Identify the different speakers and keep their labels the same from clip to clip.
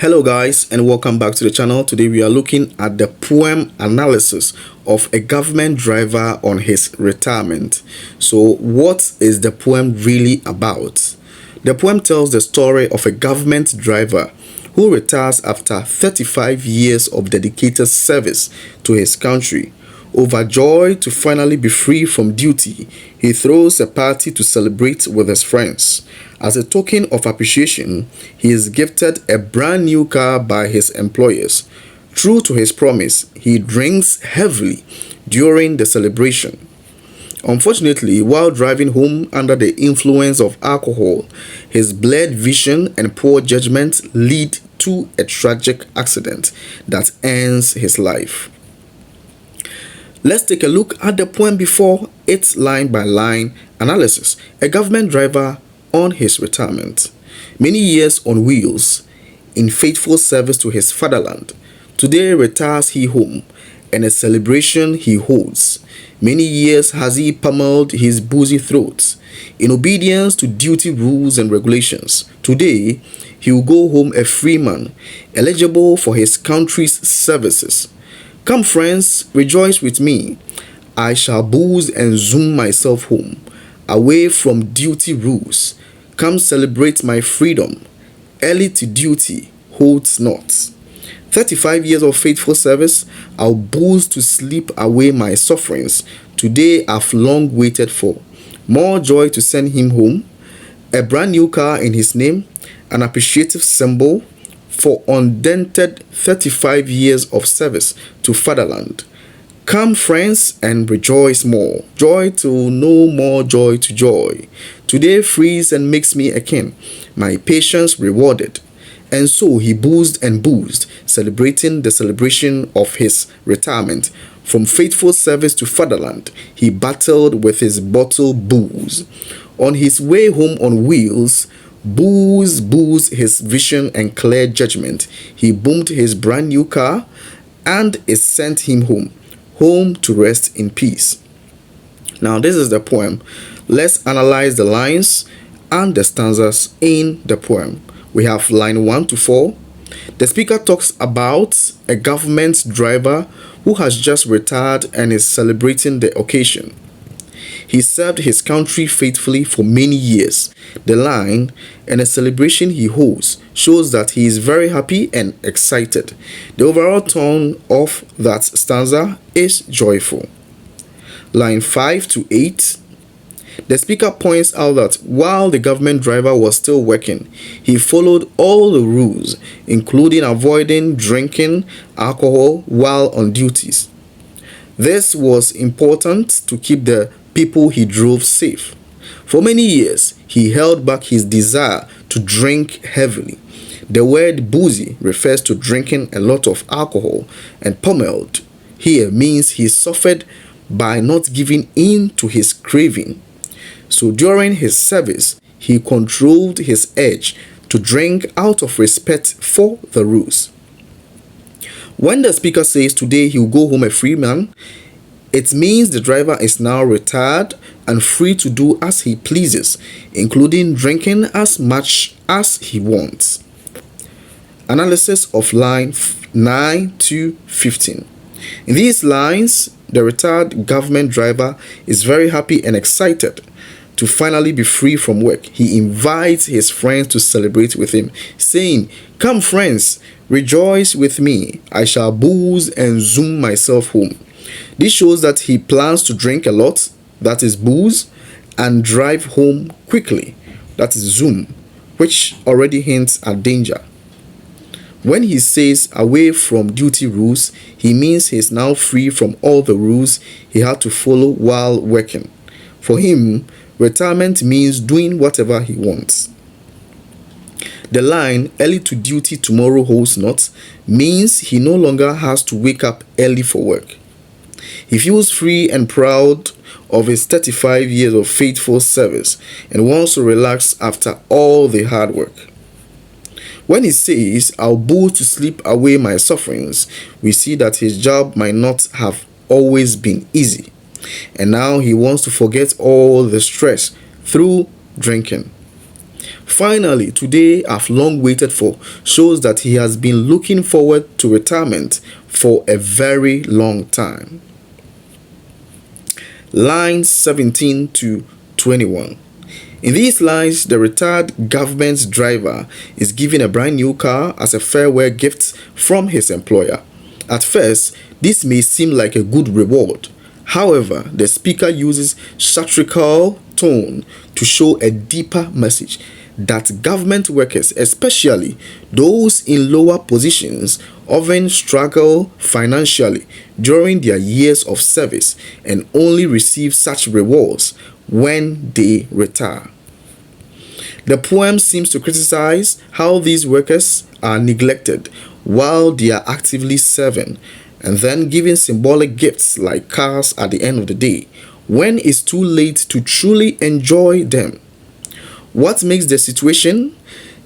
Speaker 1: Hello guys, and welcome back to the channel. Today we are looking at the poem analysis of a government driver on his retirement. So what is the poem really about? The poem tells the story of a government driver who retires after 35 years of dedicated service to his country. Overjoyed to finally be free from duty, he throws a party to celebrate with his friends. As a token of appreciation, he is gifted a brand new car by his employers. True to his promise, he drinks heavily during the celebration. Unfortunately, while driving home under the influence of alcohol, his blurred vision and poor judgment lead to a tragic accident that ends his life. Let's take a look at the poem before its line-by-line analysis. A government driver on his retirement. Many years on wheels, in faithful service to his fatherland. Today retires he home, and a celebration he holds. Many years has he pummeled his boozy throat, in obedience to duty rules and regulations. Today, he will go home a free man, eligible for his country's services. Come friends, rejoice with me. I shall booze and zoom myself home, away from duty rules. Come celebrate my freedom. Early to duty holds not. 35 years of faithful service, I'll booze to sleep away my sufferings. Today I've long waited for. More joy to send him home. A brand new car in his name, an appreciative symbol for undented 35 years of service to fatherland. Come friends and rejoice more. Joy to no more joy to joy. Today frees and makes me a king. My patience rewarded. And so he boozed and boozed, celebrating the celebration of his retirement. From faithful service to fatherland, he battled with his bottle booze. On his way home on wheels, booze his vision and clear judgment. He boomed his brand new car, and it sent him home to rest in peace. Now this is the poem. Let's analyze the lines and the stanzas in the poem. We have line 1 to 4. The speaker talks about a government driver who has just retired and is celebrating the occasion. He served his country faithfully for many years. The line, and a celebration he holds, shows that he is very happy and excited. The overall tone of that stanza is joyful. Line 5 to 8. The speaker points out that while the government driver was still working, he followed all the rules, including avoiding drinking alcohol while on duties. This was important to keep the people he drove safe. For many years, he held back his desire to drink heavily. The word boozy refers to drinking a lot of alcohol, and pummeled here means he suffered by not giving in to his craving. So during his service, he controlled his urge to drink out of respect for the rules. When the speaker says today he will go home a free man, it means the driver is now retired and free to do as he pleases, including drinking as much as he wants. Analysis of line 9 to 15. In these lines, the retired government driver is very happy and excited to finally be free from work. He invites his friends to celebrate with him, saying, "Come friends, rejoice with me. I shall booze and zoom myself home." This shows that he plans to drink a lot, that is booze, and drive home quickly, that is zoom, which already hints at danger. When he says away from duty rules, he means he is now free from all the rules he had to follow while working. For him, retirement means doing whatever he wants. The line, early to duty tomorrow holds not, means he no longer has to wake up early for work. He feels free and proud of his 35 years of faithful service and wants to relax after all the hard work. When he says, "I'll booze to sleep away my sufferings," we see that his job might not have always been easy, and now he wants to forget all the stress through drinking. Finally, today I've long waited for shows that he has been looking forward to retirement for a very long time. Lines 17 to 21. In these lines, the retired government driver is given a brand new car as a farewell gift from his employer. At first, this may seem like a good reward. However, the speaker uses satirical tone to show a deeper message that government workers, especially those in lower positions, often struggle financially during their years of service and only receive such rewards when they retire. The poem seems to criticize how these workers are neglected while they are actively serving and then giving symbolic gifts like cars at the end of the day when it's too late to truly enjoy them. What makes the situation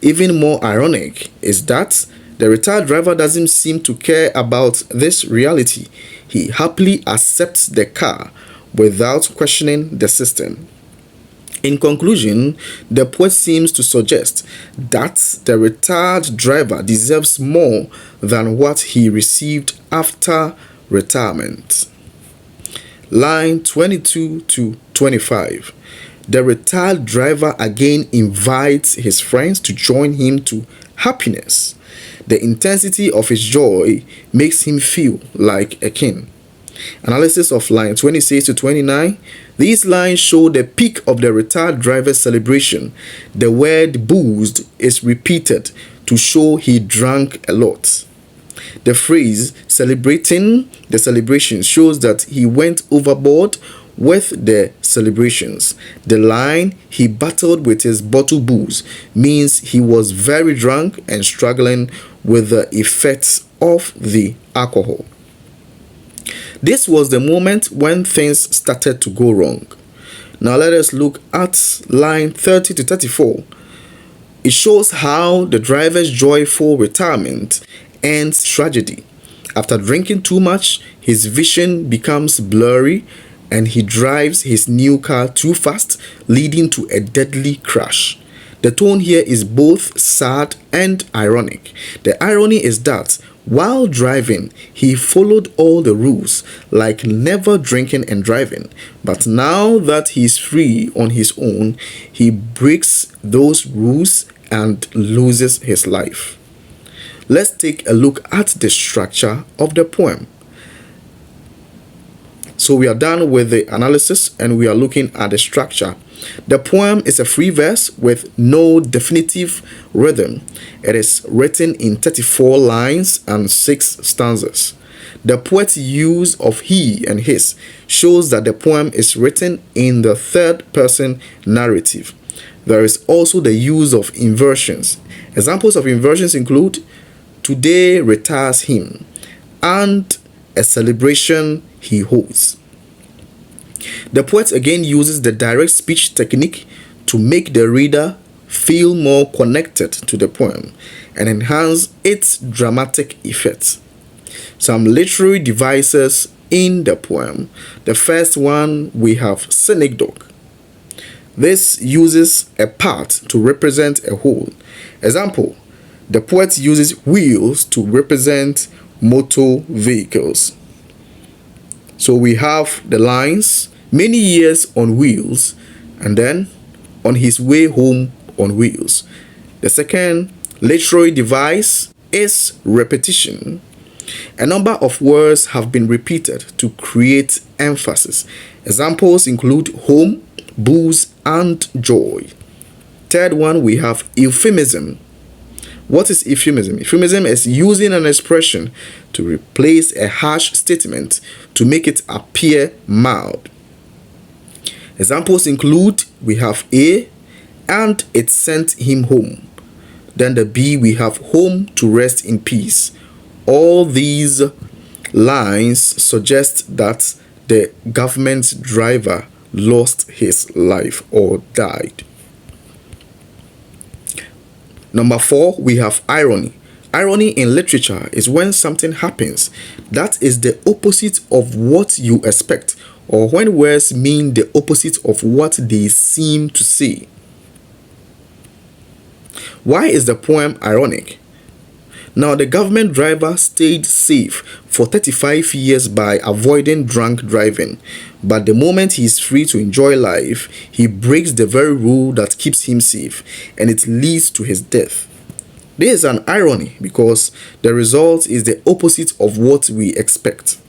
Speaker 1: even more ironic is that the retired driver doesn't seem to care about this reality. He happily accepts the car without questioning the system. In conclusion, the poet seems to suggest that the retired driver deserves more than what he received after retirement. Line 22 to 25. The retired driver again invites his friends to join him to happiness. The intensity of his joy makes him feel like a king. Analysis of line 26 to 29. These lines show the peak of the retired driver's celebration. The word boozed is repeated to show he drank a lot. The phrase celebrating the celebration shows that he went overboard with the celebrations. The line he battled with his bottle booze means he was very drunk and struggling with the effects of the alcohol. This was the moment when things started to go wrong. Now let us look at line 30 to 34. It shows how the driver's joyful retirement ends tragedy. After drinking too much, his vision becomes blurry and he drives his new car too fast, leading to a deadly crash. The tone here is both sad and ironic. The irony is that while driving, he followed all the rules, like never drinking and driving. But now that he's free on his own, he breaks those rules and loses his life. Let's take a look at the structure of the poem. So we are done with the analysis and we are looking at the structure. The poem is a free verse with no definitive rhythm. It is written in 34 lines and 6 stanzas. The poet's use of he and his shows that the poem is written in the third person narrative. There is also the use of inversions. Examples of inversions include today retires him and a celebration he holds. The poet again uses the direct speech technique to make the reader feel more connected to the poem and enhance its dramatic effects. Some literary devices in the poem. The first one, we have synecdoche. This uses a part to represent a whole. Example, the poet uses wheels to represent motor vehicles. So we have the lines, many years on wheels, and then on his way home on wheels. The second literary device is repetition. A number of words have been repeated to create emphasis. Examples include home, booze, and joy. Third one, we have euphemism. What is euphemism? Euphemism is using an expression to replace a harsh statement to make it appear mild. Examples include, we have A, and it sent him home. Then the B, we have home to rest in peace. All these lines suggest that the government driver lost his life or died. Number 4, we have irony. Irony in literature is when something happens that is the opposite of what you expect, or when words mean the opposite of what they seem to say. Why is the poem ironic? Now, the government driver stayed safe for 35 years by avoiding drunk driving, but the moment he is free to enjoy life, he breaks the very rule that keeps him safe, and it leads to his death. There is an irony because the result is the opposite of what we expect.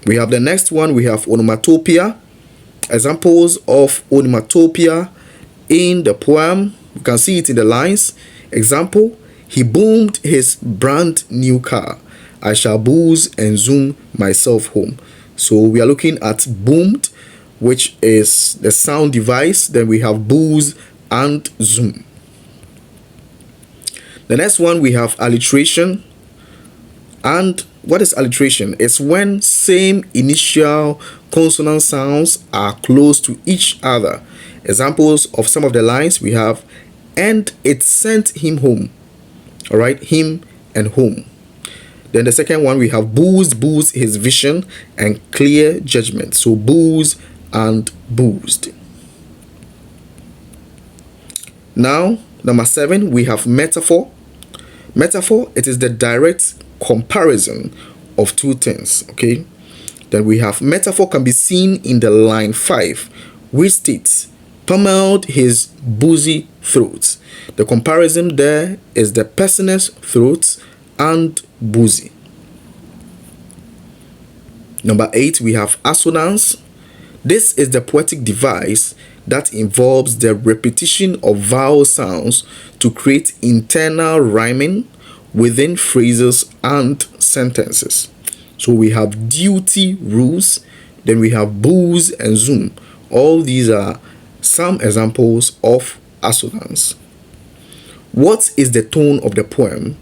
Speaker 1: We have the next one. We have onomatopoeia. Examples of onomatopoeia in the poem. You can see it in the lines. Example, he boomed his brand new car. I shall booze and zoom myself home. So we are looking at boomed, which is the sound device. Then we have booze and zoom. The next one, we have alliteration. And what is alliteration? It's when same initial consonant sounds are close to each other. Examples of some of the lines we have, and it sent him home. All right, him and home. Then the second one, we have boozed his vision and clear judgment. So booze and boozed. Now, number 7, we have metaphor. Metaphor, it is the direct comparison of two things. Okay. Then we have metaphor can be seen in the line 5, which states, pummeled his boozy throat. The comparison there is the person's throat and boozy. Number 8, we have assonance. This is the poetic device that involves the repetition of vowel sounds to create internal rhyming within phrases and sentences. So we have duty rules, then we have booze and zoom. All these are some examples of assonance. What is the tone of the poem?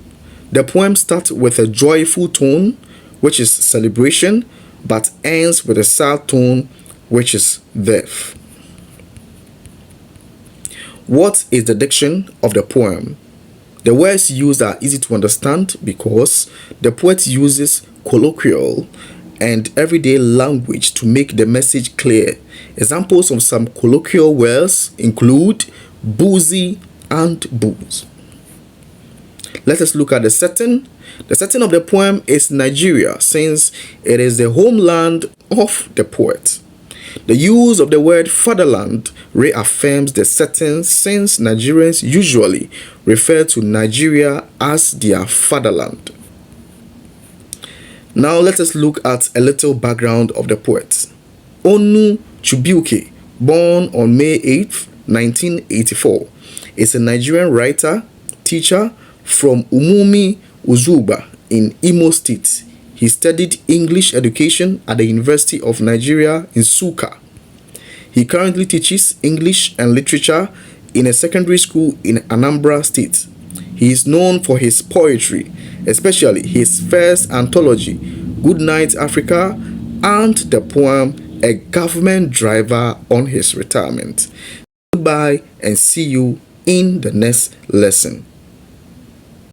Speaker 1: The poem starts with a joyful tone, which is celebration, but ends with a sad tone, which is death. What is the diction of the poem? The words used are easy to understand because the poet uses colloquial and everyday language to make the message clear. Examples of some colloquial words include boozy and booze. Let us look at the setting. The setting of the poem is Nigeria, since it is the homeland of the poet. The use of the word fatherland reaffirms the setting, since Nigerians usually refer to Nigeria as their fatherland. Now let us look at a little background of the poet. Ónu Chibuike, born on May 8, 1984, is a Nigerian writer, teacher from Umumi Uzuba in Imo State. He studied English education at the University of Nigeria in Nsukka. He currently teaches English and literature in a secondary school in Anambra State. He is known for his poetry, especially his first anthology, Good Night Africa, and the poem A Government Driver on His Retirement. Goodbye and see you in the next lesson.